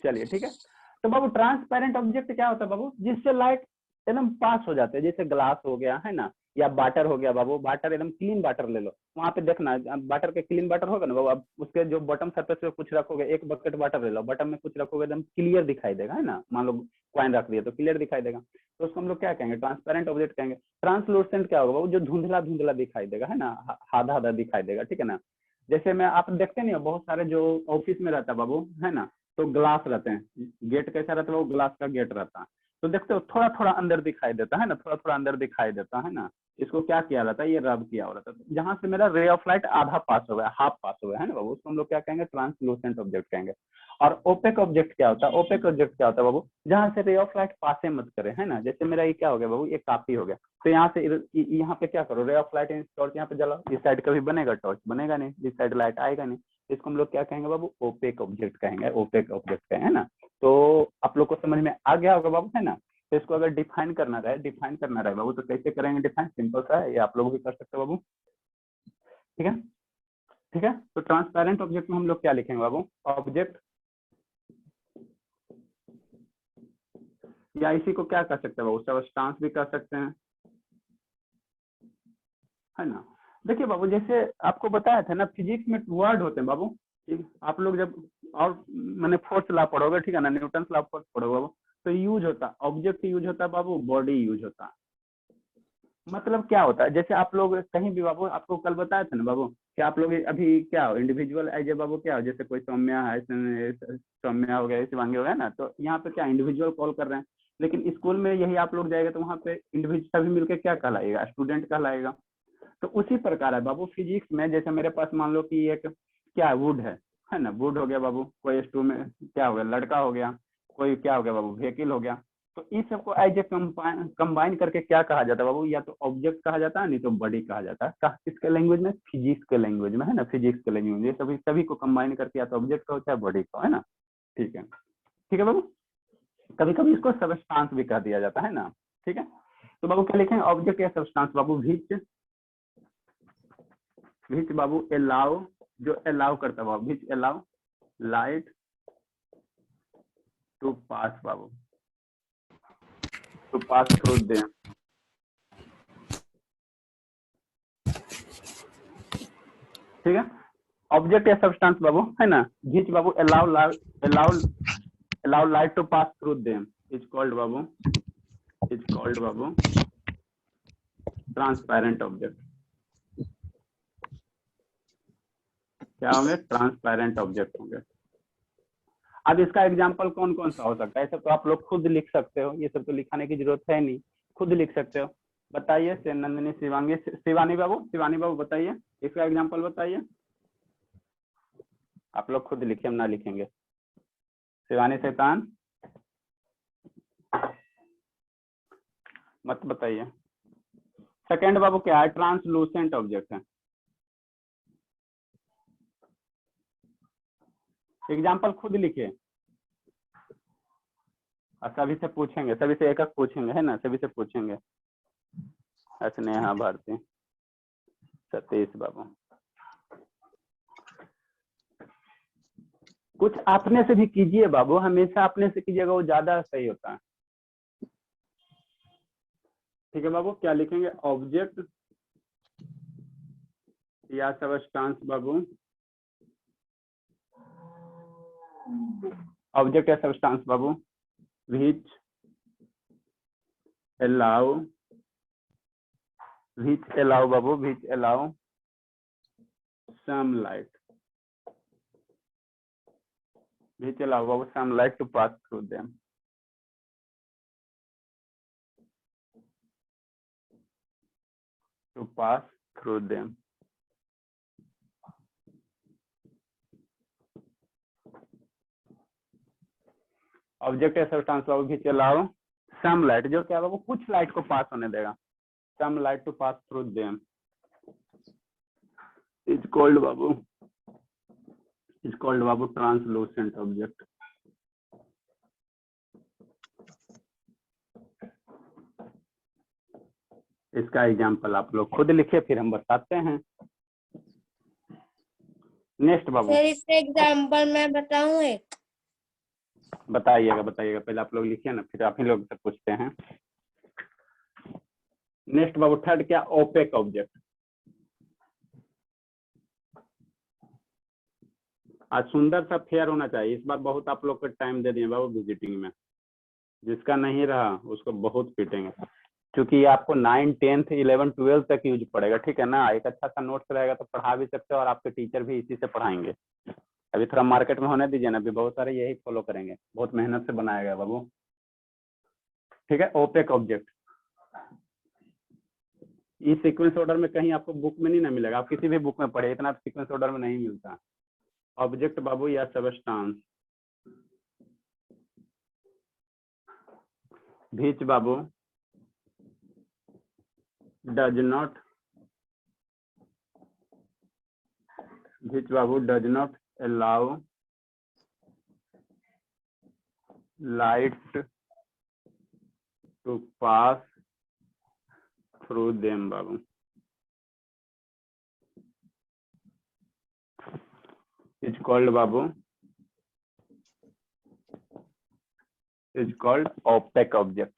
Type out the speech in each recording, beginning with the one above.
चलिए ठीक है। तो बाबू ट्रांसपेरेंट ऑब्जेक्ट क्या होता है बाबू, जिससे लाइट एकदम पास हो जाते हैं, जैसे ग्लास हो गया है ना, या वाटर हो गया बाबू। वाटर एकदम क्लीन वाटर ले लो, वहां पे देखना वाटर के क्लीन वाटर होगा ना बाबू, अब उसके जो बॉटम सरफेस पे कुछ रखोगे, एक बकेट वाटर ले लो, बॉटम में कुछ रखोगे एकदम क्लियर दिखाई देगा, है ना। मान लो कॉइन रख दिया तो क्लियर दिखाई देगा, तो उसको हम लोग क्या कहेंगे, ट्रांसपेरेंट ऑब्जेक्ट कहेंगे। ट्रांसलूसेंट क्या होगा बाबू, जो धुंधला धुंधला दिखाई देगा, है ना, आधा आधा दिखाई देगा, ठीक है ना। जैसे मैं आप देखते नहीं हो बहुत सारे जो ऑफिस में रहता है बाबू, है ना, तो ग्लास रहते हैं, गेट कैसा रहता है वो ग्लास का गेट रहता है, तो देखते हो थोड़ा थोड़ा अंदर दिखाई देता है ना, थोड़ा थोड़ा अंदर दिखाई देता है ना। इसको क्या किया जाता है, ये रब किया हो रहता है, जहां से मेरा रे ऑफ लाइट आधा पास हो गया, हाफ पास हो गया, है ना बाबू, उसको हम लोग क्या कहेंगे, ट्रांसलूसेंट ऑब्जेक्ट कहेंगे। और ओपेक ऑब्जेक्ट क्या होता है, ओपेक ऑब्जेक्ट क्या होता है बाबू, जहां से रे ऑफ लाइट पासे मत करे, है ना। जैसे मेरा ये क्या हो गया बाबू, ये काफी हो गया, तो यहाँ से यहाँ पे क्या करो, रे ऑफ लाइट टॉर्च यहाँ पे जलाओ, इस साइड कभी बनेगा टॉर्च, बनेगा नहीं, इस साइड लाइट आएगा नहीं, इसको हम लोग क्या कहेंगे बाबू, ओपेक ऑब्जेक्ट कहेंगे, ओपेक ऑब्जेक्ट कहेंगे, है ना। तो आप लोग को समझ में आ गया होगा बाबू, है ना। तो इसको अगर डिफाइन करना रहे बाबू, तो कैसे करेंगे डिफाइन, सिंपल सा है, ये आप लोग भी कर सकते हो बाबू, ठीक है। ठीक है, तो ट्रांसपेरेंट ऑब्जेक्ट में हम लोग क्या लिखेंगे बाबू, ऑब्जेक्ट, या इसी को क्या कर सकते हैं बाबू, सबस्टांस भी कर सकते हैं, है ना। देखिए बाबू, जैसे आपको बताया था ना, फिजिक्स में वर्ड होते हैं बाबू, ठीक, आप लोग जब और मैंने फोर्स लॉ पढ़ोगे, ठीक है ना, न्यूटन लॉ पढ़ोगे बाबू, तो यूज होता है ऑब्जेक्ट, यूज होता है बाबू, बॉडी यूज होता है। मतलब क्या होता है, जैसे आप लोग कहीं भी बाबू, आपको कल बताया था ना बाबू कि आप लोग अभी क्या हो, इंडिविजुअल एज ए बाबू क्या हो, जैसे कोई सौम्या है, सौम्या हो गया, शिवांगी हो गया ना, तो यहाँ पे क्या इंडिविजुअल कॉल कर रहे हैं, लेकिन स्कूल में यही आप लोग जाएगा तो वहाँ पे इंडिविजुअल सभी मिलकर क्या कहलाएगा, स्टूडेंट कहलाएगा। तो उसी प्रकार है बाबू फिजिक्स में, जैसे मेरे पास मान लो कि एक क्या वुड है ना, वुड हो गया बाबू, कोई स्टू में क्या हो गया, लड़का हो गया, कोई क्या हो गया बाबू, व्हीकल हो गया। तो इस सबको एज ए कंबाइन करके क्या कहा जाता है बाबू, या तो ऑब्जेक्ट कहा जाता है, नहीं तो बॉडी कहा जाता है, किसके लैंग्वेज में, फिजिक्स के लैंग्वेज में, है ना, फिजिक्स के लैंग्वेज में, ये सभी को कंबाइन करके या तो ऑब्जेक्ट को चाहे बॉडी को, है ना। ठीक है बाबू, कभी कभी इसको सबस्टांस भी कह दिया जाता है ना, ठीक है। तो बाबू क्या लिखेंगे, ऑब्जेक्ट या सबस्टांस बाबू, विच बाबू अलाउ, जो अलाउ करता है बाबू, which allow light to pass बाबू, टू पास थ्रू देम, ठीक है। ऑब्जेक्ट या सब्सटेंस बाबू, है ना, विच बाबू allow light to pass through them is called बाबू ट्रांसपेरेंट ऑब्जेक्ट। क्या होंगे, ट्रांसपेरेंट ऑब्जेक्ट होंगे। अब इसका एग्जाम्पल कौन कौन सा हो सकता है, ऐसा तो आप लोग खुद लिख सकते हो, ये सब तो लिखाने की जरूरत है नहीं, खुद लिख सकते हो। बताइए नंदिनी, शिवानी बाबू बताइए, इसका एग्जाम्पल बताइए, आप लोग खुद लिखिए, हम ना लिखेंगे। शिवानी शैतान मत बताइए। सेकेंड बाबू क्या है, ट्रांसलूसेंट ऑब्जेक्ट है। एग्जाम्पल खुद लिखिए, और सभी से पूछेंगे, सभी से एक एक पूछेंगे, है ना, सभी से पूछेंगे। स्नेहा भारती, सतीश बाबू, कुछ अपने से भी कीजिए बाबू, हमेशा अपने से कीजिएगा, वो ज्यादा सही होता है। ठीक है बाबू, क्या लिखेंगे, ऑब्जेक्ट या सबस्टांस बाबू, ऑब्जेक्ट या सबस्टांस बाबू, विच अलाउ बाबू, which allow some light, which allow बाबू some light to pass through them, to pass through them. Object या सब्सटेंस बाबू, विच अलाउ सम लाइट, जो क्या बाबू कुछ लाइट को पास होने देगा, some light to pass through them is called बाबू ट्रांसलूसेंट ऑब्जेक्ट। इसका एग्जाम्पल आप लोग खुद लिखिए, फिर हम बताते हैं। नेक्स्ट बाबू, सर इसका एग्जाम्पल मैं बताऊं एक, बताइएगा बताइएगा, पहले आप लोग लिखिए ना, फिर आप ही लोग से पूछते हैं। नेक्स्ट बाबू थर्ड क्या, ओपेक ऑब्जेक्ट। आज सुंदर सा फेयर होना चाहिए, इस बार बहुत आप लोग को टाइम दे दिए बाबू विजिटिंग में, जिसका नहीं रहा उसको बहुत पीटेंगे, क्योंकि आपको 9, 10, 11, 12 तक यूज पड़ेगा, ठीक है ना। एक अच्छा सा नोट्स रहेगा तो पढ़ा भी सकते हो, और आपके टीचर भी इसी से पढ़ाएंगे। अभी थोड़ा मार्केट में होने दीजिए ना, अभी बहुत सारे यही फॉलो करेंगे, बहुत मेहनत से बनाया गया बाबू, ठीक है। ओपेक ऑब्जेक्ट इस सीक्वेंस ऑर्डर में कहीं आपको बुक में नहीं ना मिलेगा, आप किसी भी बुक में पढ़े, इतना सीक्वेंस ऑर्डर में नहीं मिलता ऑब्जेक्ट बाबू या substance. which Babu does not allow light to pass through them Babu, is called Babu, is called opaque object।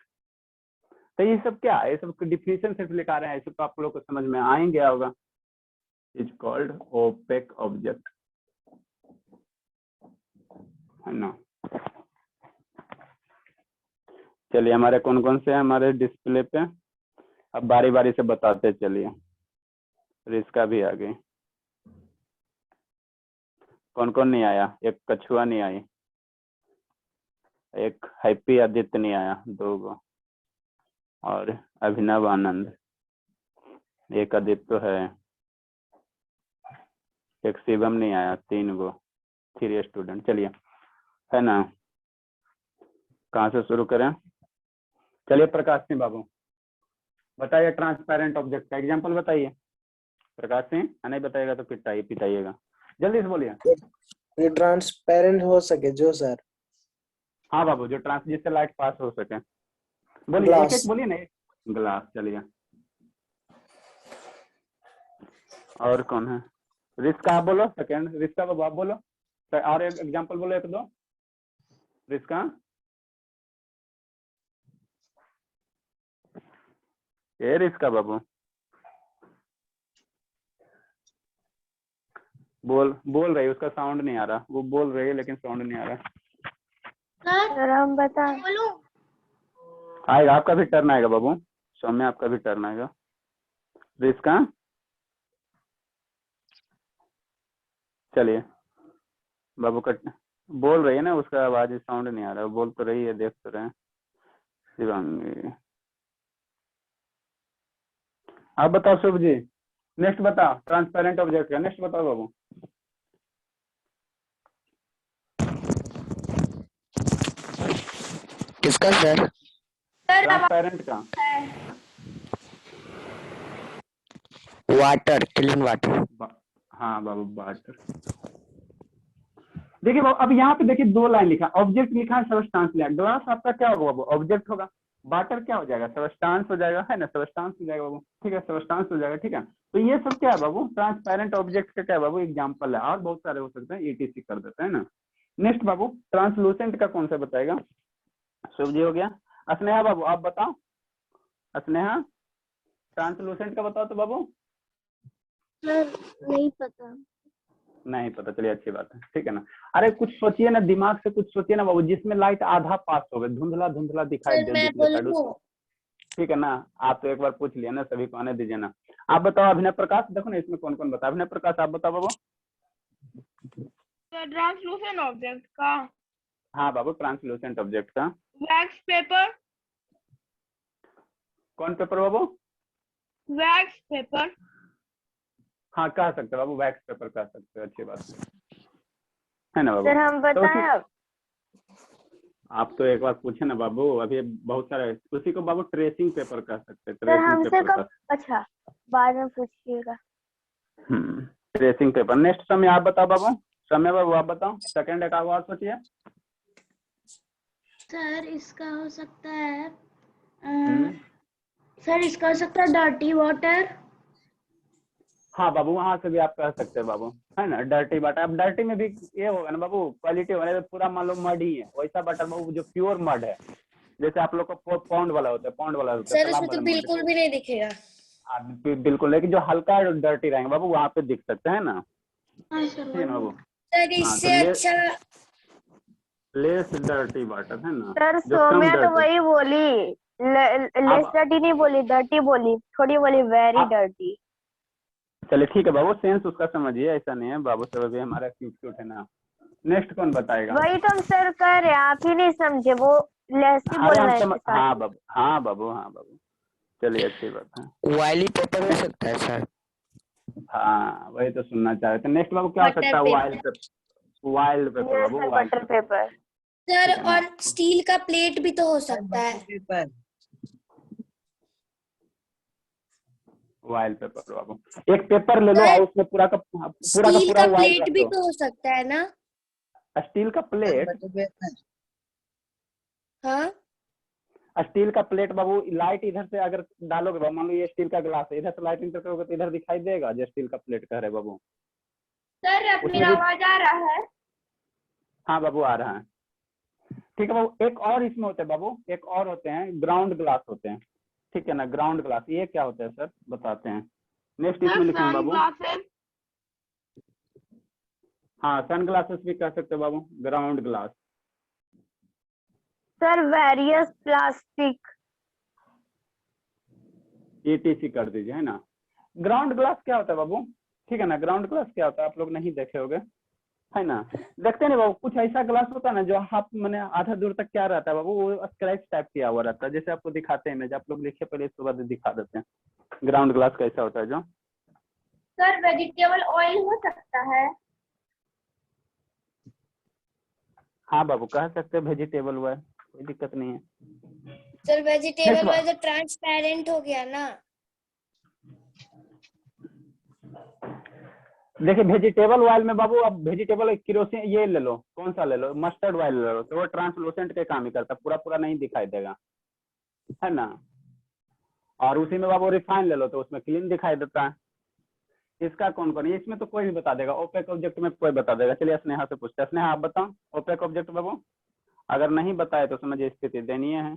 तो ये सब क्या है, ये सब डिफिनेशन सिर्फ लिखा रहे हैं, ये सब तो आप लोग को समझ में आएंगे होगा। इज कॉल्ड ओपेक ऑब्जेक्ट, है ना। चलिए हमारे कौन कौन से हैं हमारे डिस्प्ले पे, अब बारी बारी से बताते चलिए। रिस्का भी आ गई, कौन कौन नहीं आया, एक कछुआ नहीं आई, एक हैप्पी आदित्य नहीं आया 2 गो, और अभिनव आनंद, एक आदित्य है, एक शिवम नहीं आया, 3 गो, 3 स्टूडेंट। चलिए, है ना, कहाँ से शुरू करें। चलिए प्रकाश सिंह बाबू बताइए, ट्रांसपेरेंट ऑब्जेक्ट का एग्जांपल बताइए। प्रकाश सिंह नहीं बताइएगा तो पिटाइएगा, जल्दी से बोलिए। ये ट्रांसपेरेंट हो सके जो सर। हाँ बाबू, जो जिससे लाइट पास हो सके, बोलिए, ग्लास। एक एक बोलिए ना। ग्लास, चलिए। और कौन है, रिस्का आप बोलो, सेकेंड रिस्का बाबू आप बोलो, और एक एग्जांपल बोलो 1-2। रिस्का, ये रिस्का बाबू बोल रही है, उसका साउंड नहीं आ रहा, वो बोल रही है लेकिन साउंड नहीं आ रहा। सर हम बता आएगा, आपका भी टर्न आएगा बाबू, सौम्य आपका भी टर्न आएगा। रिस्का, चलिए बाबू कट बोल रही है ना, उसका आवाज साउंड नहीं आ रहा, वो बोल तो रही है, देख तो रहे हैं। शिवांगी, आप बताओ शुभ जी, नेक्स्ट बताओ, ट्रांसपेरेंट ऑब्जेक्ट का नेक्स्ट बताओ बाबू। किसका सर? ट्रांसपेरेंट का, वाटर, क्लीन वाटर। हाँ बाबू वाटर। देखिए बाबू, अब यहाँ पे देखिए 2 लाइन लिखा, ऑब्जेक्ट लिखा है, सबस्टांस लिखा। ग्लास आपका क्या होगा बाबू, ऑब्जेक्ट होगा। वाटर क्या हो जाएगा, सबस्टांस हो जाएगा, है ना, सबस्टांस हो जाएगा बाबू, ठीक है, सबस्टांस हो जाएगा, ठीक है। तो ये सब क्या है बाबू, ट्रांसपेरेंट ऑब्जेक्ट का क्या है बाबू, एग्जाम्पल है, और बहुत सारे हो सकते हैं, ETC कर देते हैं ना। नेक्स्ट बाबू, ट्रांसलूसेंट का कौन सा बताएगा, शुभ जी हो गया। स्नेहा बाबू आप बताओ, स्नेहा ट्रांसलूसेंट का बताओ तो बाबू। सर नहीं पता। नहीं पता, चलिए अच्छी बात है, ठीक है ना। अरे कुछ सोचिए ना, दिमाग से कुछ सोचिए ना बाबू, जिसमें लाइट आधा पास हो गए, धुंधला धुंधला दिखाई दे, ठीक है ना। आप तो एक बार पूछ लिया ना, सभी को आने दीजिए ना। आप बताओ अभिनव प्रकाश, देखो ना इसमें कौन कौन बता, अभिनव प्रकाश आप बताओ बाबू। ट्रांसलूसेंट ऑब्जेक्ट का, हाँ बाबू, ट्रांसलूसेंट ऑब्जेक्ट का वैक्स पेपर। कौन पेपर बाबू, वैक्स पेपर। हाँ कह सकते बाबू, वैक्स पेपर कह सकते, अच्छी बात है ना बाबू। सर हम बताएं अब। आप तो एक बार पूछे ना बाबू, अभी बहुत सारे, उसी को बाबू ट्रेसिंग पेपर कह सकते, सर ट्रेसिंग हमसे पेपर कब, अच्छा बाद में पूछिएगा। Tracing paper. नेक्स्ट समय आप बताओ बाबू, समय बाबू आप बताओ, सेकंड एक और सोचिए। सर इसका हो सकता है सर इसका हो सकता है डर्टी वाटर। हाँ बाबू, वहां से भी आप कह सकते हैं बाबू, है ना, डर्टी वाटर। अब डर्टी में भी ये होगा ना बाबू, क्वालिटी होगा ना, तो पूरा मान लो मड ही है, वैसा वाटर बाबू जो प्योर मड है, जैसे आप लोग को पौंड वाला होता है, पौंड वाला होता है, सर तालाब उसमें तो वाला मड बिल्कुल हो। भी नहीं दिखेगा। बिल्कुल, लेकिन जो हल्का डर्टी रहेंगे बाबू वहां पे दिख सकते हैं ना, हाँ सर ठीक है ना बाबू। सर हाँ, तो इससे अच्छा लेस डर्टी वाटर है ना, सर जो कम सौम्या तो डर्टी। वही बोली, लेस अब डर्टी नहीं बोली, डर्टी बोली, थोड़ी बोली वेरी आप डर्टी। चलिए ठीक है बाबू, सेंस उसका समझिए, ऐसा नहीं है बाबू, सब अभी हमारा क्यूट क्यूट है ना। नेक्स्ट कौन बताएगा? वही तो हम सर कह रहे हैं, आप ही नहीं समझे, वो लेस ही अरे बोलना हम है समझ, इसके साथ हाँ ही। बाबू, हाँ बाबू, हाँ बाबू, चलिए अच्छी बात है। वायली पेपर हो सकता है सर। हाँ वही तो सुनना चाह रहे थे। नेक्स्ट बाबू क्या हो बटर सकता है? Paper. Wild paper, wild paper yes बाबू, sir, wild butter paper, paper. Sir ठीक है ना। और स्टील का प्लेट भी तो हो सकता है। पेपर। वाइल्ड पेपर बाबू, एक पेपर ले लो सर और उसमें पूरा का स्टील पूरा का वाइल्ड प्लेट रख भी दो। तो हो सकता है ना। स्टील का प्लेट, बटर पेपर। हाँ स्टील का प्लेट बाबू, लाइट इधर से अगर डालोगे बाबू, मान लो ये स्टील का ग्लास है, इधर से लाइट इंटर करोगे तो इधर दिखाई देगा जो स्टील का प्लेट कह रहे बाबू। सर अपनी उसमें भी, आवाज आ रहा है? हाँ बाबू आ रहा है। ठीक है बाबू, एक और इसमें होते हैं बाबू, एक और होते हैं ग्राउंड ग्लास होते हैं, ठीक है ना। ग्राउंड ग्लास ये क्या होता है सर, बताते हैं। नेक्स्ट सर इसमें लिखेंगे सन बाबू, ग्लासेस। हाँ सन ग्लासेस भी कह सकते हो बाबू, ground glass. Sir various plastic. ETC कर दीजिए, है ना। ग्राउंड ग्लास क्या होता है बाबू, ठीक है ना, ग्राउंड ग्लास क्या होता है आप लोग नहीं देखे होगे, है ना। देखते नहीं बाबू, कुछ ऐसा ग्लास होता है ना जो हाफ मैंने आधा दूर तक क्या रहता है बाबू, वो स्क्रैच टाइप किया हुआ रहता है, जैसे आपको दिखाते हैं इमेज, आप लोग लिखे पहले इसके बाद दिखा देते हैं ग्राउंड ग्लास कैसा होता है जो। सर वेजिटेबल ऑयल हो सकता है? हाँ बाबू कह सकते हैं वेजिटेबल हुआ है, कोई दिक्कत नहीं है। सर वेजिटेबल नेक्स्ट, में तो ट्रांसपेरेंट हो गया ना। देखिए वेजिटेबल ऑयल में बाबू, अब वेजिटेबल किरोसिन ये ले लो, कौन सा ले लो, मस्टर्ड ऑयल ले लो, तो वो ट्रांसलूसेंट के काम ही करता है, पूरा पूरा नहीं दिखाई देगा, है ना। और उसी में बाबू रिफाइन ले लो तो उसमें क्लीन दिखाई देता है। इसका कौन कौन, इसमें तो कोई भी बता देगा, ओपेक ऑब्जेक्ट में कोई बता देगा। चलिए स्नेहा से पूछते हैं, स्नेहा आप बताओ ओपेक ऑब्जेक्ट बाबू, अगर नहीं बताए तो समझिए स्थिति दयनीय है।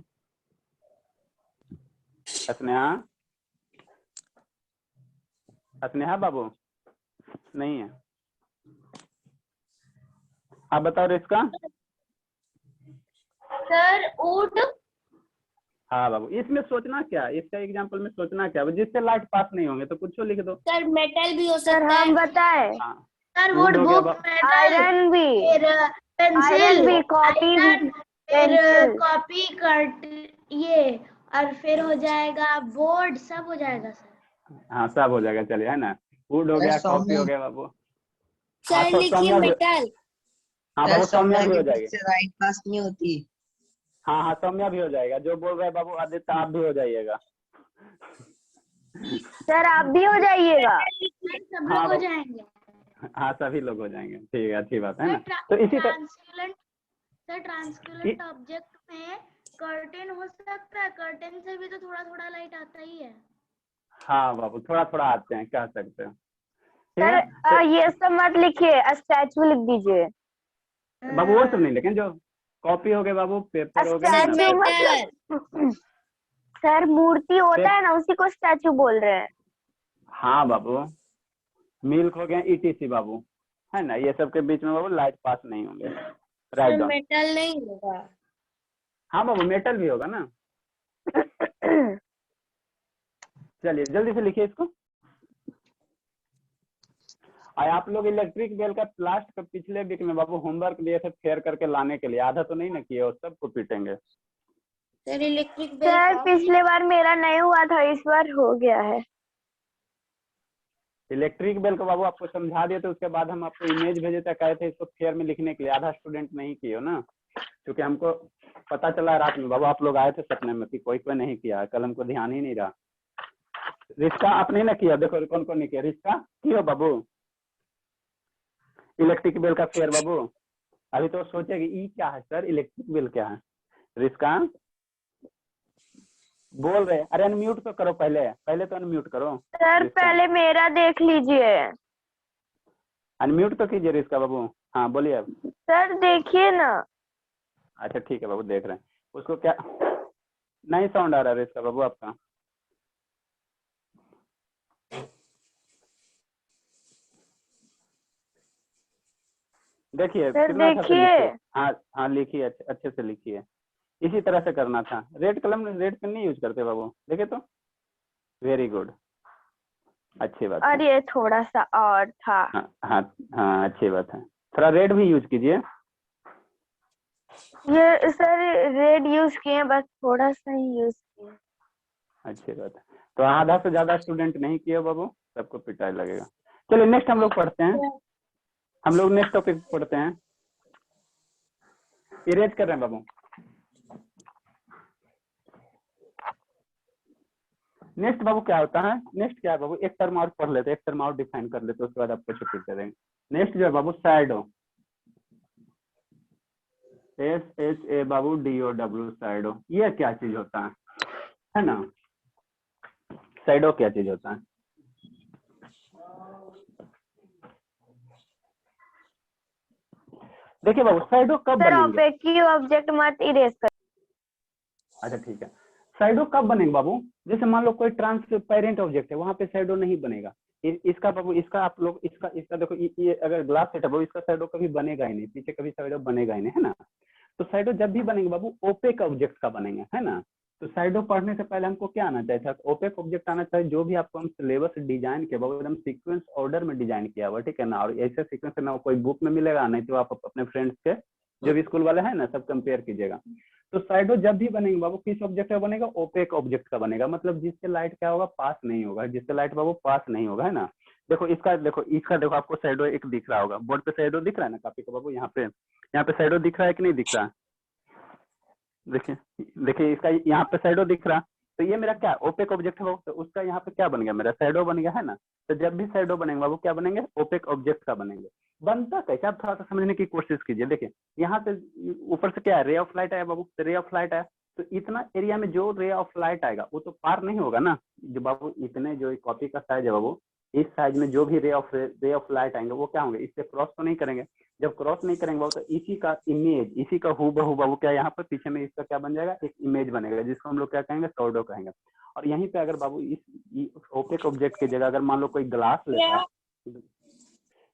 स्नेहा, स्नेहा बाबू नहीं है, आप बताओ रिस्का। Sir would. हाँ बाबू, इसमें सोचना क्या, इसका एग्जांपल में सोचना क्या, जिससे लाइट पास नहीं होंगे तो कुछ लिख दो। सर मेटल भी हो सर सकता हम है। बताए, हाँ सर वुड वुड हो गया बुक बाबू, मेटल, आयरन भी, फिर पेंसिल, आयरन भी, कॉपी भी, आयरन, फिर पेंसिल। कॉपी कट, ये और फिर हो जाएगा बोर्ड, सब हो जाएगा सर। हाँ सब हो जाएगा, चलिए, है ना। वुड हो गया, कॉपी हो गया बाबू। हाँ सर तो लिखिए सौम्या भी, मेटल। हाँ बाबू सौम्या सौम्या भी की हो फिर जाएगी। से राइट पास नहीं होती। हाँ हाँ सौम्या भी हो जाएगा, जो बोल रहे हैं बाबू आदित्य आप भी हो जाइएगा। सर आप भी हो जाइएगा। सब हाँ लोग हो बाबू, जाएंगे। हाँ सभी लोग हो जाएंगे, ठीक है, अच्छी बात है ना। सर तो इसी तरह ट्रांसपेरेंट, सर ट्रांसपेरेंट ऑब्जेक्ट में कर्टेन हो सकता है, कर्टेन से भी तो थोड़ा थोड़ा लाइट आता ही है। हाँ बाबू थोड़ा थोड़ा आते हैं, कह सकते हैं, ठीक सर है। तो ये सब मत लिखिए, स्टैचू लिख दीजिए। बाबू वो सब नहीं, लेकिन जो कॉपी हो गए बाबू, पेपर हो गए, है ना। Statue metal. मतलब सर मूर्ति होता है ना, उसी को स्टैचू बोल रहे हैं। हाँ बाबू, मिल्क हो गया, ETC बाबू, है ना, ये सब के बीच में बाबू लाइट पास नहीं होंगे, राइट सर डाउन। मेटल नहीं होगा। हाँ बाबू मेटल भी होगा ना। चलिए जल्दी से लिखिए इसको। और आप लोग इलेक्ट्रिक बेल का लास्ट का पिछले वीक में बाबू होमवर्क दिए थे फेयर करके लाने के लिए, आधा तो नहीं ना किए, और सबको पीटेंगे। सर इलेक्ट्रिक बेल सर का पिछले बार मेरा नहीं हुआ था, इस बार हो गया है। इलेक्ट्रिक बेल को बाबू आपको समझा दिए, तो उसके बाद हम आपको इमेज भेजे थे, कहे थे इसको फेयर में लिखने के लिए, आधा स्टूडेंट नहीं किए हो ना, क्योंकि हमको पता चला रात में बाबू आप लोग आए थे सपने में कि कोई कोई नहीं किया, कल हमको ध्यान ही नहीं रहा। रिश्ता आपने ना किया, देखो कौन कौन नहीं किया, रिश्ता किया बाबू इलेक्ट्रिक बिल का फेयर बाबू। अभी तो सोचेगी ई क्या है सर, इलेक्ट्रिक बिल क्या है। रिस्का बोल रहे, अरे अनम्यूट तो करो, पहले पहले तो अनम्यूट करो। सर रिस्का पहले मेरा देख लीजिए। अनम्यूट तो कीजिए इसका बाबू। हाँ बोलिए आप। सर देखिए ना। अच्छा ठीक है बाबू, देख रहे हैं उसको। क्या नहीं साउंड आ रहा है इसका बाबू आपका? देखिए सर कितना अच्छा से देखिए। लिखिए। हाँ हाँ लिखिए, अच्छे से लिखिए। इसी तरह से करना था। रेड कलम, रेड पेन नहीं यूज करते बाबू, देखे तो। वेरी गुड, अच्छी बात है। अरे थोड़ा सा और था। हाँ हाँ हाँ, अच्छी बात है। थोड़ा रेड भी यूज कीजिए। ये सर रेड यूज किए, बस थोड़ा सा ही यूज किए। अच्छी बात है। तो आधा से ज्यादा स्टूडेंट नहीं किए बाबू, सबको पिटाई लगेगा। चलिए नेक्स्ट हम लोग पढ़ते हैं। हम लोग नेक्स्ट टॉपिक पढ़ते हैं। इरेज कर रहे हैं बाबू। नेक्स्ट बाबू क्या होता है? नेक्स्ट क्या है बाबू? एक टर्म और पढ़ लेते, एक टर्म और डिफाइन कर लेते, उसके बाद आपको छुट्टी दे देंगे। नेक्स्ट जो है बाबू शैडो, SHA बाबू DOW, शैडो। ये क्या चीज होता है ना? शैडो क्या चीज होता है? देखिए बाबू, शैडो कब सर बनेंगे? ऑपेकी ऑब्जेक्ट मत इरेज कर। अच्छा ठीक है। शैडो कब बनेगा बाबू? जैसे मान लो कोई ट्रांसपेरेंट ऑब्जेक्ट है, वहां पे शैडो नहीं बनेगा। इसका बाबू, इसका आप लोग इसका इसका देखो, ये अगर ग्लास सेट है बाबू, इसका शैडो कभी बनेगा ही नहीं, पीछे कभी शैडो बनेगा ही नहीं, है ना? तो शैडो जब भी बनेंगे बाबू, ओपेक ऑब्जेक्ट का बनेंगे, है ना? तो शैडो पढ़ने से पहले हमको क्या आना चाहिए था? ओपेक ऑब्जेक्ट आना चाहिए। जो भी आपको हम सिलेबस डिजाइन किया बाबू, एकदम सीक्वेंस ऑर्डर में डिजाइन किया हुआ, ठीक है ना? और ऐसे सीक्वेंस ना कोई बुक में मिलेगा, नहीं तो आप अपने फ्रेंड्स के जो भी स्कूल वाले हैं ना, सब कंपेयर कीजिएगा। तो शैडो जब भी बनेगा बाबू, किस ऑब्जेक्ट का बनेगा? ओपेक ऑब्जेक्ट का बनेगा। मतलब जिससे लाइट क्या होगा? पास नहीं होगा। जिससे लाइट बाबू पास नहीं होगा, है ना? देखो इसका देखो आपको शैडो एक दिख रहा होगा बोर्ड पे। शैडो दिख रहा है ना कॉपी का बाबू? यहाँ पे शैडो दिख रहा है कि नहीं दिख रहा है? देखिए देखिए, इसका यहाँ पे शैडो दिख रहा। तो ये मेरा क्या ओपेक ऑब्जेक्ट है बाबू, तो उसका यहाँ पे क्या बन गया? मेरा शैडो बन गया, है ना? तो जब भी शैडो बनेंगे बाबू, क्या बनेंगे? ओपेक ऑब्जेक्ट का बनेंगे। बनता कैसे, आप थोड़ा सा समझने की कोशिश कीजिए। देखिए यहाँ से ऊपर से क्या है? रे ऑफ लाइट आया बाबू, तो रे ऑफ लाइट आया, तो इतना एरिया में जो रे ऑफ लाइट आएगा वो तो पार नहीं होगा ना। जो बाबू इतने जो कॉपी का साइज है बाबू, इस साइज में जो भी रे ऑफ लाइट आएंगे वो क्या होंगे? इससे क्रॉस तो नहीं करेंगे। जब क्रॉस नहीं करेंगे बाबू, तो इसी का इमेज, इसी का हूबहू बाबू क्या यहाँ पर पीछे में इसका क्या बन जाएगा? एक इमेज बनेगा, जिसको हम लोग क्या कहेंगे? शैडो कहेंगे। और यहीं पे अगर बाबू इस ओपेक ऑब्जेक्ट की जगह अगर मान लो कोई ग्लास लेता है,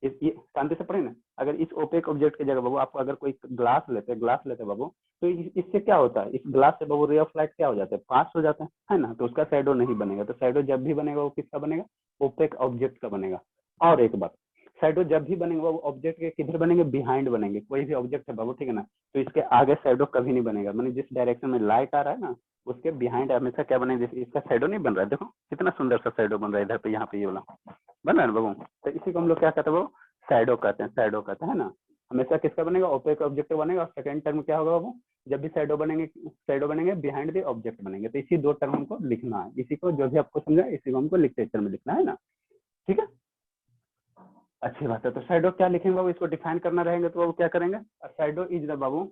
ये शांति से पढ़े ना। अगर इस ओपेक ऑब्जेक्ट की जगह बाबू आपको अगर कोई ग्लास लेते बाबू, तो इससे क्या होता है? इस ग्लास से बाबू रे ऑफ लाइट क्या हो जाता है? पास हो जाता है ना? तो उसका शैडो नहीं बनेगा। तो शैडो जब भी बनेगा वो किसका बनेगा? ओपेक ऑब्जेक्ट का बनेगा। और एक बात, शैडो जब भी बनेगा वो ऑब्जेक्ट के किधर बनेंगे? बिहाइंड बनेंगे। कोई भी ऑब्जेक्ट है बाबू, ठीक है ना, तो इसके आगे शैडो कभी नहीं बनेगा। मैंने जिस डायरेक्शन में लाइट आ रहा है ना, उसके बिहाइंड हमेशा क्या बनेगा? जैसे इसका शैडो नहीं बन रहा है, देखो कितना सुंदर सा शैडो बन रहा है इधर पे, यहाँ पे ये वाला बन रहा है ना बाबू। तो इसी को हम लोग क्या कहते हैं बाबू? शैडो कहते हैं। शैडो कहते हैं ना। हमेशा किसका बनेगा? ओपेक ऑब्जेक्ट बनेगा। और सेकंड टर्म क्या होगा बाबू? जब भी शैडो बनेंगे बिहाइंड द ऑब्जेक्ट बनेंगे। तो इसी दो टर्म हमको लिखना है। इसी को जो भी आपको समझा, इसी को हमको लिटरेचर में लिखना है ना, ठीक है? अच्छी बात है। तो शैडो क्या लिखेंगे बाबू? इसको डिफाइन करना रहेंगे तो बाबू क्या करेंगे? शैडो इज द बाबू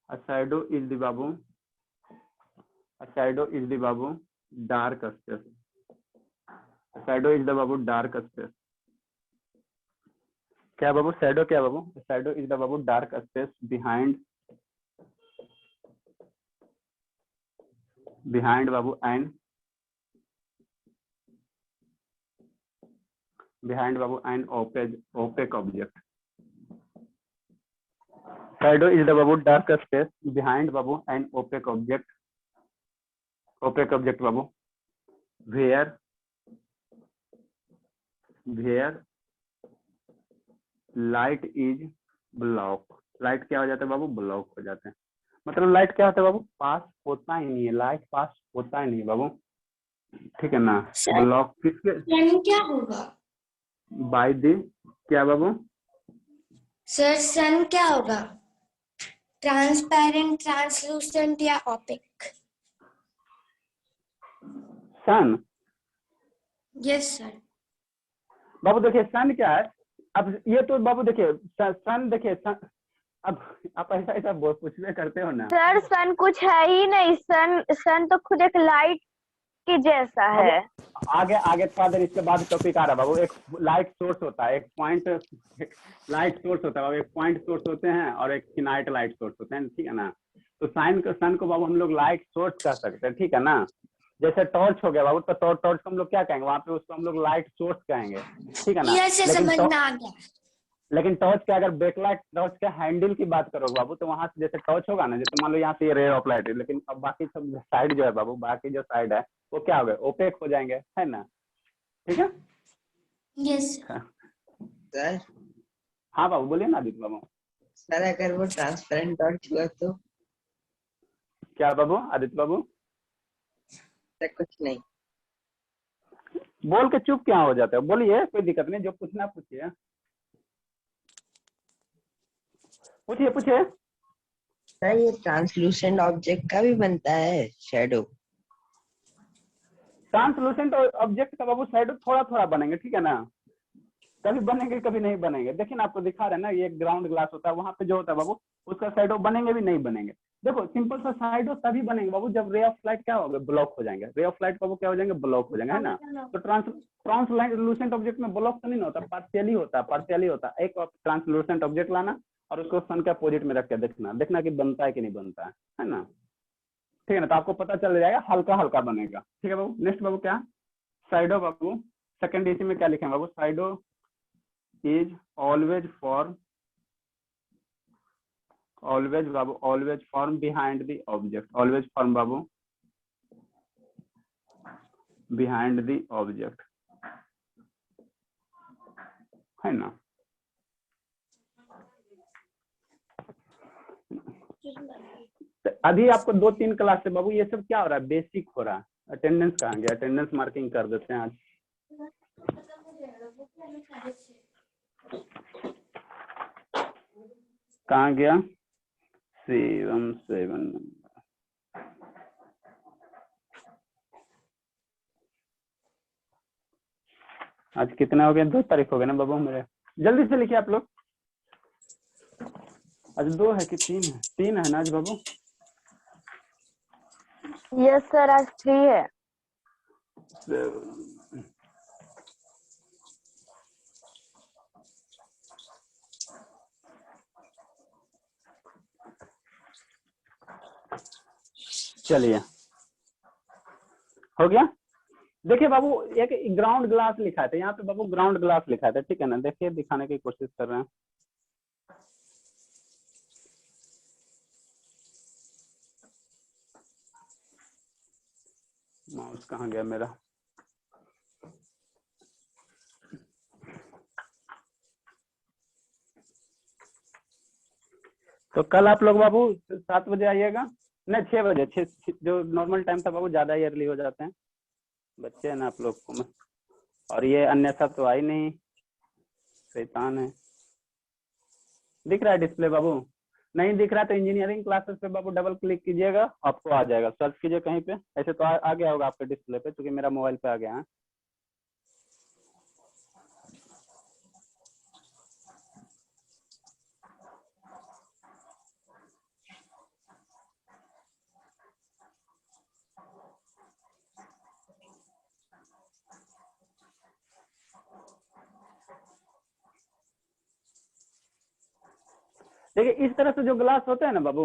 शैडो इज द बाबू शैडो इज द बाबू dark space. Shadow is the बाबू डार्क स्पेस। क्या बाबू? शैडो क्या बाबू? शैडो इज द बाबू डार्क स्पेस बिहाइंड बाबू and opaque object. Shadow is the बाबू डार्क स्पेस बिहाइंड बाबू एंड ओपेक ऑब्जेक्ट बाबू where light is block. Light क्या हो जाता है बाबू? ब्लॉक हो जाते हैं। मतलब लाइट क्या होता है बाबू? पास होता ही नहीं है। लाइट पास होता ही नहीं बाबू, ठीक है ना? ब्लॉक किसके? सन क्या होगा? बाय द क्या बाबू? सर सन क्या होगा? ट्रांसपेरेंट, ट्रांसलूसेंट या ओपेक? सन। Yes sir. बाबू देखिए सन क्या है। अब ये तो बाबू देखिए सन, देखिए सन, अब आप ऐसा बहुत पूछने करते हो ना। सर सन कुछ है ही नहीं। सन तो खुद एक लाइट के जैसा है। आगे आगे थोड़ा देर इसके बाद टॉपिक आ रहा है बाबू। एक लाइट सोर्स होता है, एक पॉइंट लाइट सोर्स होता है बाबू, एक पॉइंट सोर्स होते हैं और एक फिनाइट लाइट सोर्स होते हैं, ठीक है ना। तो सन को बाबू हम लोग लाइट सोर्स कह सकते हैं, ठीक है ना। जैसे टॉर्च हो गया बाबू, तो टॉर्च को हम लोग क्या कहेंगे, वहां पे उसको हम लोग लाइट सोर्स कहेंगे, ठीक है ना। यस सर, समझ में आ गया। लेकिन टॉर्च के अगर बैकलाइट टॉर्च के हैंडल की बात करोगे बाबू, तो वहां से जैसे टॉर्च होगा ना, जैसे मान लो यहाँ से ये रे ऑफ लाइट है, लेकिन अब बाकी सब साइड जो है बाबू, बाकी जो साइड है वो क्या हो गए, ओपेक हो जाएंगे, है ना, ठीक है। यस सर हाँ बाबू बोलिए ना आदित्य बाबू। सर अगर वो ट्रांसपेरेंट डॉट हुआ तो? क्या बाबू आदित्य बाबू? सर कुछ नहीं। बोल के चुप क्या हो जाते हो, बोलिए, कोई दिक्कत नहीं, जो पूछना पूछिए, पूछिए पूछिए। सर ये ट्रांसलूसेंट ऑब्जेक्ट का भी बनता है शैडो? ट्रांसलूसेंट ऑब्जेक्ट का बाबू शैडो थोड़ा थोड़ा बनेंगे, ठीक है ना, कभी बनेंगे कभी नहीं बनेंगे। देखिए ना, आपको दिखा रहे हैं ना, ये ग्राउंड ग्लास होता है, वहां पे जो होता है बाबू उसका शैडो बनेंगे भी नहीं बनेंगे। देखो सिंपल सा शैडो तभी बनेंगे बाबू जब रे ऑफ लाइट क्या होगा, ब्लॉक हो जाएंगे। रे ऑफ लाइट बाबू क्या हो जाएंगे, ब्लॉक हो जाएंगे, है ना। तो ट्रांसलूसेंट ऑब्जेक्ट में ब्लॉक तो नहीं होता, पार्शियली होता है, पार्शियली होता है। एक ट्रांसलूसेंट ऑब्जेक्ट लाना और उसको सन के अपोजिट में रख के देखना कि बनता है कि नहीं बनता है ना, ठीक है ना। तो आपको पता चल जाएगा, हल्का हल्का बनेगा, ठीक है बाबू। नेक्स्ट बाबू क्या, शैडो बाबू सेकंड इसी में क्या लिखे हैं बाबू, shadow is always form behind the object, always form babu behind the object, है ना। अभी आपको 2-3 क्लास से बाबू ये सब क्या हो रहा है, बेसिक हो रहा है। अटेंडेंस कहाँ गया, अटेंडेंस मार्किंग कर देते हैं आज। कहाँ गया 7 आज कितना हो गया, 2 तारीख हो गया ना बाबू मेरे, जल्दी से लिखिए आप लोग। आज 2 है कि 3 है, 3 है ना आज बाबू। यस सर, आज 3 है। चलिए हो गया। देखिए बाबू एक ग्राउंड ग्लास लिखा था यहाँ पे बाबू, ग्राउंड ग्लास लिखा था, ठीक है ना। देखिए दिखाने की कोशिश कर रहे हैं। माउस कहाँ गया मेरा, तो कल आप लोग बाबू 7 बजे आइएगा, नहीं 6 बजे, 6 जो नॉर्मल टाइम था बाबू, ज्यादा ही अर्ली हो जाते हैं बच्चे है ना आप लोग को। और ये अन्य सब तो आई नहीं, शैतान है। दिख रहा है डिस्प्ले बाबू, नहीं दिख रहा तो इंजीनियरिंग क्लासेस पे बाबू डबल क्लिक कीजिएगा, आपको आ जाएगा, सर्च कीजिए कहीं पे, ऐसे तो आ गया होगा आपके डिस्प्ले पे, क्योंकि मेरा मोबाइल पे आ गया है। देखिए इस तरह से जो ग्लास होते हैं ना बाबू,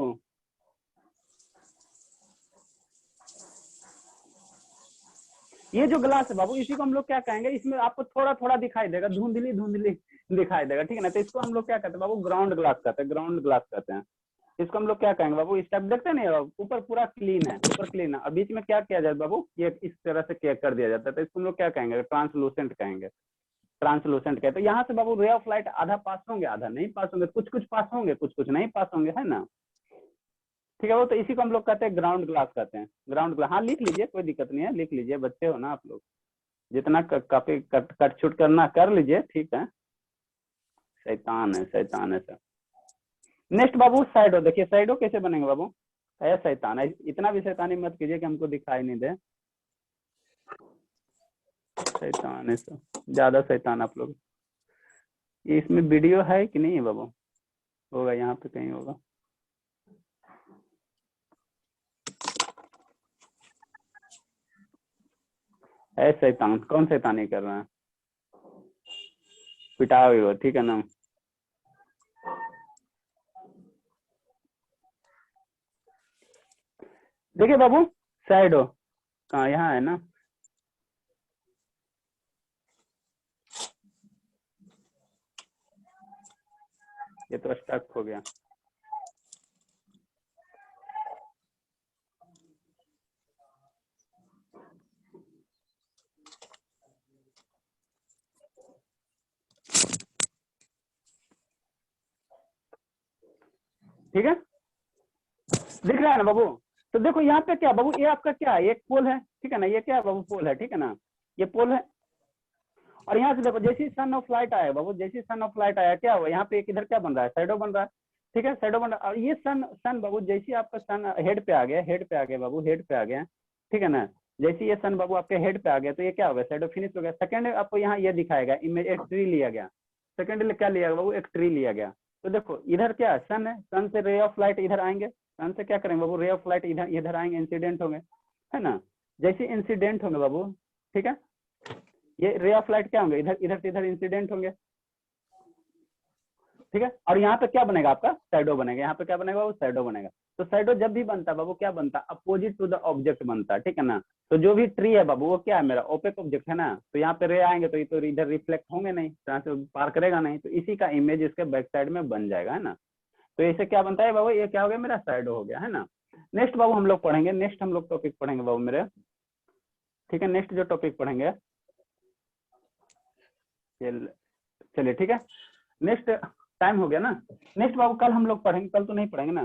ये जो ग्लास है बाबू, इसी को हम लोग क्या कहेंगे, इसमें आपको थोड़ा थोड़ा दिखाई देगा, धुंधली धुंधली दिखाई देगा, ठीक है ना। तो इसको हम लोग क्या कहते हैं बाबू, ग्राउंड ग्लास कहते हैं, ग्राउंड ग्लास कहते हैं। इसको हम लोग क्या कहेंगे बाबू, इस टाइप देखते हैं ना, ऊपर पूरा क्लीन है, ऊपर क्लीन है, और बीच में क्या किया जाए बाबू, ये इस तरह से केक कर दिया जाता है। तो इसको हम लोग क्या कहेंगे, ट्रांसलूसेंट कहेंगे, ट्रांसलूसेंट कहते हैं। यहाँ से बाबू रे ऑफ लाइट आधा पास होंगे, आधा नहीं पास होंगे, कुछ कुछ पास होंगे, कुछ कुछ नहीं पास होंगे, है ना, ठीक है वो। तो इसी को हम लोग कहते हैं ग्राउंड ग्लास कहते हैं, ग्राउंड ग्लास। हाँ लिख लीजिए, कोई दिक्कत नहीं है, लिख लीजिए, बच्चे हो ना आप लोग, जितना कॉपी कट छूट करना कर लीजिए, ठीक है। शैतान है सर। नेक्स्ट बाबू साइडो, देखिए साइडो कैसे बनेंगे बाबू, है शैतान है, इतना भी शैतानी मत कीजिए कि हमको दिखाई नहीं दे, शैतान है सर, ज्यादा शैतान आप लोग। ये इसमें वीडियो है कि नहीं है बाबू, होगा यहाँ पे कहीं होगा। है शैतान, कौन शैतानी कर रहा है? पिटाओ ही हो, ठीक है ना। देखिए बाबू, शैडो कहाँ, यहाँ है ना। ये तो स्टक हो गया। ठीक है, दिख रहा है ना बाबू। तो देखो यहाँ पे क्या बाबू, ये आपका क्या है, एक पोल है, ठीक है ना। ये क्या है बाबू, पोल है, ठीक है ना, ये पोल है। और यहाँ से देखो, जैसे ही सन ऑफ लाइट आया बाबू, जैसे ही सन ऑफ लाइट आया, क्या हुआ यहाँ पे, एक इधर क्या बन रहा है, शैडो बन रहा है, ठीक है, शैडो बन रहा है। और ये सन बाबू, जैसे ही आपका सन हेड पे आ गया, हेड पे आ गया बाबू, हेड पे आ गया, ठीक है ना। जैसे ये सन बाबू आपके हेड पे आ गया, तो ये क्या हो गया, शैडो फिनिश हो गया। सेकंड आपको यहाँ ये दिखाएगा इमेज, एक ट्री लिया गया। सेकंड क्या लिया गया बाबू, एक ट्री लिया गया। तो देखो इधर क्या है, सन है, सन से रे ऑफ लाइट इधर आएंगे, सन से क्या करेंगे बाबू, रे ऑफ लाइट इधर इधर आएंगे, इंसिडेंट होंगे, है ना। जैसे इंसिडेंट होंगे बाबू, ठीक है, ये रे ऑफ लाइट क्या होंगे, इधर इधर से इधर इंसिडेंट होंगे, ठीक है। और यहाँ पे क्या बनेगा आपका, शैडो बनेगा। यहाँ पे क्या बनेगा बाबू, शैडो बनेगा। तो शैडो जब भी बनता है बाबू, क्या बनता है, अपोजिट टू द ऑब्जेक्ट बनता है, ठीक है ना। तो जो भी ट्री है बाबू, वो क्या है, मेरा ओपेक ऑब्जेक्ट है ना। तो यहाँ पे रे आएंगे तो ये तो इधर रिफ्लेक्ट होंगे नहीं, तरह से पार करेगा नहीं, तो इसी का इमेज इसके बैक साइड में बन जाएगा, है ना। तो इसे क्या बनता है बाबू, ये क्या हो गया, मेरा शैडो हो गया, है ना। नेक्स्ट बाबू हम लोग पढ़ेंगे, नेक्स्ट हम लोग टॉपिक पढ़ेंगे बाबू मेरे, ठीक है। नेक्स्ट जो टॉपिक पढ़ेंगे, चलिए ठीक है। नेक्स्ट टाइम हो गया ना। नेक्स्ट बाबू कल हम लोग पढ़ेंगे, कल तो नहीं पढ़ेंगे ना,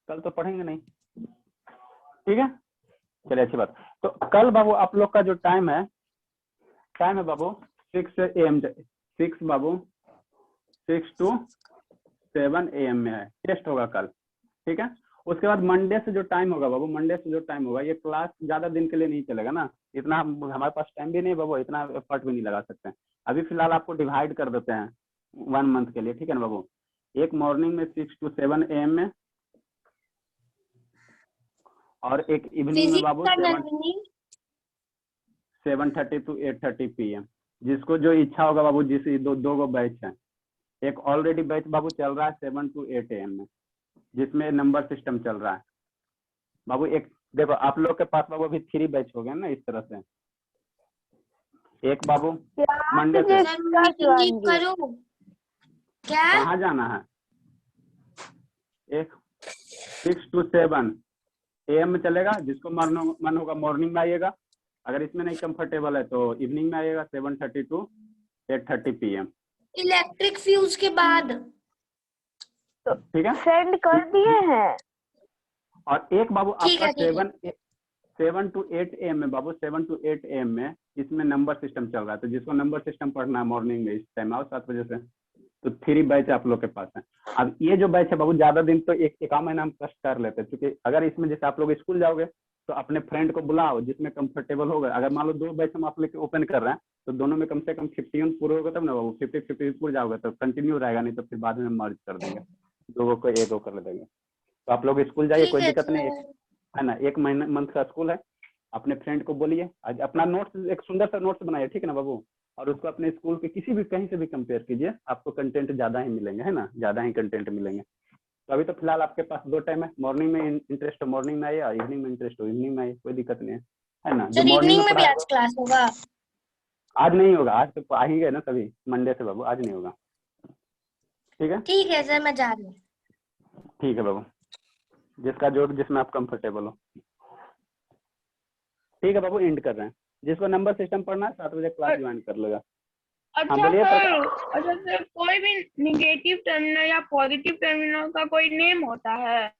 कल तो पढ़ेंगे नहीं, ठीक है। चलिए अच्छी बात। तो कल बाबू आप लोग का जो टाइम है बाबू 6 AM, 6 बाबू 6 to 7 AM में है, टेस्ट होगा कल, ठीक है। उसके बाद मंडे से जो टाइम होगा बाबू, मंडे से जो टाइम होगा, ये क्लास ज्यादा दिन के लिए नहीं चलेगा ना, इतना हमारे पास टाइम भी नहीं बाबू, इतना एफर्ट भी नहीं लगा सकते हैं। अभी फिलहाल आपको डिवाइड कर देते हैं 1 मंथ के लिए, ठीक है ना बाबू। एक मॉर्निंग में 6 to 7 AM में, और एक इवनिंग में बाबू 7:30 to 8:30 PM। जिसको जो इच्छा होगा बाबू, जिस दो गो बैच है। एक ऑलरेडी बैच बाबू चल रहा है 7 to 8 AM में, जिसमें नंबर सिस्टम चल रहा है बाबू। एक देखो आप लोग के पास बाबू अभी 3 बैच हो गए ना, इस तरह से। एक बाबू मंडे से करो क्या, कहाँ जाना है, एक 6 to 7 AM में चलेगा, जिसको मन होगा मॉर्निंग में आइएगा, अगर इसमें नहीं कंफर्टेबल है तो इवनिंग में आइएगा 7:30 to 8:30 PM। इलेक्ट्रिक फ्यूज के बाद, ठीक है, सेंड कर दिए हैं। और एक बाबू ठीक आपका है, 7 to 8 AM में बाबू, 7 to 8 AM में इसमें नंबर सिस्टम चल रहा है। तो जिसको नंबर सिस्टम पढ़ना है मॉर्निंग में, इस टाइम आओ 7 बजे से। तो 3 बैच आप लोग के पास है। अब ये जो बैच है बाबू, ज्यादा दिन तो एक महीना हम कष्ट कर लेते हैं, क्योंकि अगर इसमें जैसे आप लोग स्कूल जाओगे तो अपने फ्रेंड को बुलाओ जिसमें कंफर्टेबल होगा। अगर मान लो 2 बैच हम आप लेके ओपन कर रहे हैं, तो दोनों में कम से कम 51 पूरे होगा, तब ना बाबू 50 पूरे जाओगे तो कंटिन्यू रहेगा, नहीं तो फिर बाद में मर्ज कर देंगे, 2 को 1 कर देंगे। तो आप लोग स्कूल जाइए, कोई दिक्कत नहीं है ना। 1 मंथ का स्कूल है, अपने फ्रेंड को बोलिए, आज अपना नोट्स, एक सुंदर सा नोट्स बनाइए, ठीक है ना बाबू। और उसको अपने स्कूल के किसी भी कहीं से भी कंपेयर कीजिए, आपको कंटेंट ज्यादा ही मिलेंगे, है ना, ज्यादा ही कंटेंट मिलेंगे। तो अभी तो फिलहाल आपके पास 2 टाइम है, मॉर्निंग में इंटरेस्ट हो मॉर्निंग में आइए, और इवनिंग में इंटरेस्ट हो इवनिंग में आइए, कोई दिक्कत नहीं है ना। जो इवनिंग मॉर्निंग में भी आज क्लास होगा, आज नहीं होगा, आज तो आ ही गए ना सभी, मंडे से बाबू, आज नहीं होगा, ठीक है। ठीक है सर, मैं जा रही हूँ। ठीक है बाबू, जिसमें आप कंफर्टेबल हो, ठीक है बाबू, एंड कर रहे हैं। जिसको नंबर सिस्टम पढ़ना है 7 बजे क्लास ज्वाइन कर लेगा। अच्छा सर, कोई भी निगेटिव टर्मिनल या पॉजिटिव टर्मिनल का कोई नेम होता है?